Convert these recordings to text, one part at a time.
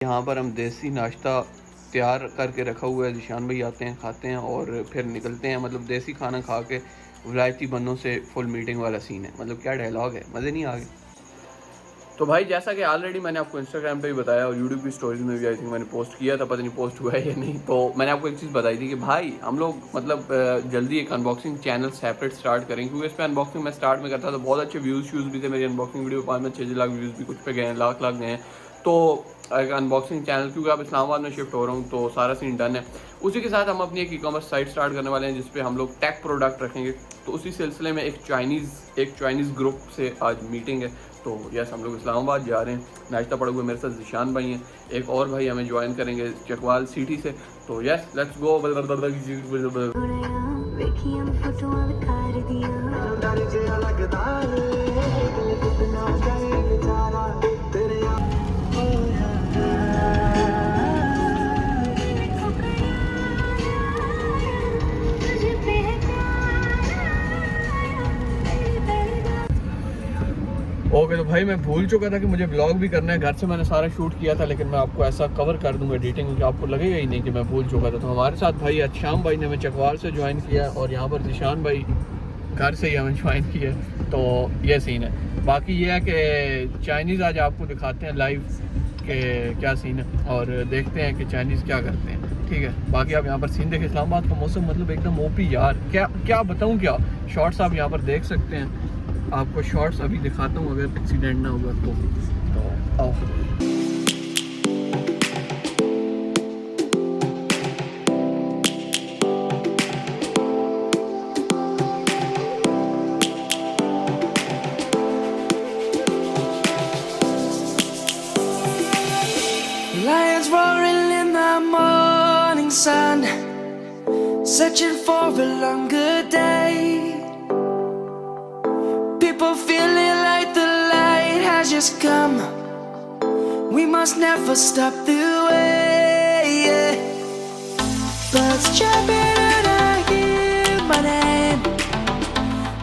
यहाँ पर हम देसी नाश्ता तैयार करके रखा हुआ है। ज़ीशान भाई आते हैं, खाते हैं और फिर निकलते हैं। मतलब देसी खाना खा के विलायती बन्नों से फुल मीटिंग वाला सीन है। मतलब क्या डायलॉग है, मज़े नहीं आ गए। तो भाई जैसा कि ऑलरेडी मैंने आपको इंस्टाग्राम पे भी बताया और यूट्यूब की स्टोरीज में भी आई थिंक मैंने पोस्ट किया था, पता नहीं पोस्ट हुआ है या नहीं। तो मैंने आपको एक चीज़ बताई थी कि भाई हम लोग मतलब जल्दी एक अनबॉक्सिंग चैनल सेपरेट स्टार्ट करेंगे, क्योंकि इस पर अनबॉक्सिंग मैं स्टार्ट में करता था, बहुत अच्छे व्यूज़ भी थे मेरी अनबॉक्सिंग वीडियो, 5-6 लाख व्यूज़ भी कुछ पे गए हैं, लाख गए हैं। तो एक अनबॉक्सिंग चैनल, क्योंकि अब इस्लामाबाद में शिफ्ट हो रहा हूँ तो सारा सीन डन है। उसी के साथ हम अपनी एक ई-कॉमर्स साइट स्टार्ट करने वाले हैं जिसपे हम लोग टेक प्रोडक्ट रखेंगे। तो उसी सिलसिले में एक चाइनीज़ ग्रुप से आज मीटिंग है। तो यस, हम लोग इस्लामाबाद जा रहे हैं। नाश्ता पड़ा हुआ, मेरे साथ ज़ीशान भाई हैं, एक और भाई हमें ज्वाइन करेंगे चकवाल सिटी से। तो यस, लेट्स गो। ओके तो भाई मैं भूल चुका था कि मुझे ब्लॉग भी करना है। घर से मैंने सारा शूट किया था, लेकिन मैं आपको ऐसा कवर कर दूंगा एडिटिंग, क्योंकि आपको लगेगा ही नहीं कि मैं भूल चुका था। तो हमारे साथ भाई शाम भाई ने हमें चकवाल से ज्वाइन किया और यहाँ पर ज़ीशान भाई घर से ही हमें ज्वाइन किया। तो ये सीन है। बाकी ये है कि चाइनीज़ आज आपको दिखाते हैं लाइव के क्या सीन है और देखते हैं कि चाइनीज़ क्या करते हैं। ठीक है, बाकी आप यहाँ पर सीन देखें। इस्लामाबाद का मौसम मतलब एकदम ओपी यार, क्या बताऊँ क्या। शॉर्ट्स आप यहाँ पर देख सकते हैं, आपको शॉर्ट्स अभी दिखाता हूँ अगर एक्सीडेंट ना हुआ तो आओ। Lions roaring in the morning sun, searching for a longer day. People feeling like the light has just come. We must never stop the way. Birds chirping and I hear my name,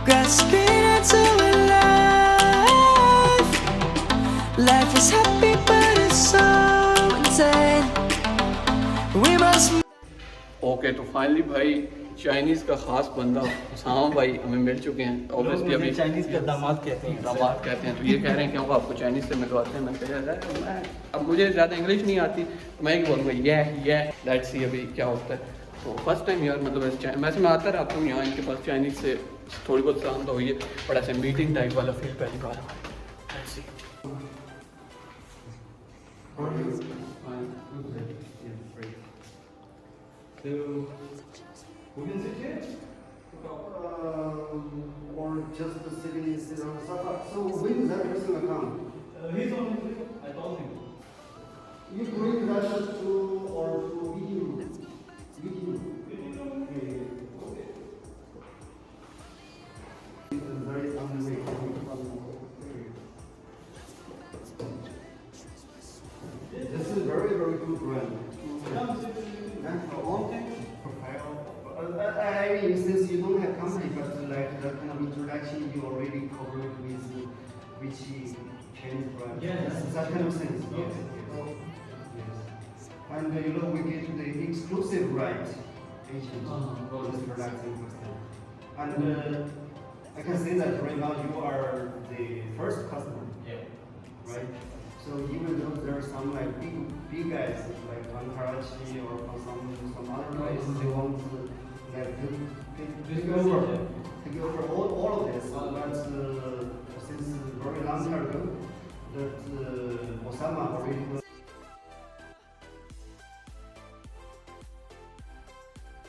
grasping into a life. Life is happy but it's so insane. We must. Okay तो finally भाई Chinese का ख़ास बंदा उसामा भाई हमें मिल चुके हैं। Obviously अभी चाइनीज़ का दामाद कहते हैं। दामाद कहते हैं। तो ये कह रहे हैं कि हम आपको चाइनीज़ से मिलवाते हैं। मैंने कहा यार मैं अब मुझे ज़्यादा इंग्लिश नहीं आती, तो मैं क्या बोलूँगा, ये लेट्स सी अभी क्या होता है। तो फर्स्ट टाइम यार मतलब वैसे मैं आता रहता हूँ यहाँ, इनके पास चाइनीज़ से थोड़ी बहुत शांत हुई है, बड़ा ऐसे मीटिंग टाइप वाला फील पहली बार। Or just the city is on the sofa. So when is that person account? He's on his way. I told him. You bring Russia to or to video. Okay. Very on the way. This is very good brand. And for all things. I mean, since you don't have company, but like that kind of introduction, you already covered with which change brand. Yes. That kind of sense. Yes. Yes. And you know, we get the exclusive right agent for this product in Pakistan. And I can say that right now you are the first customer. Yeah. Right? So even though there are some like big guys like from Karachi or from some other place, they want to like take over all of this. But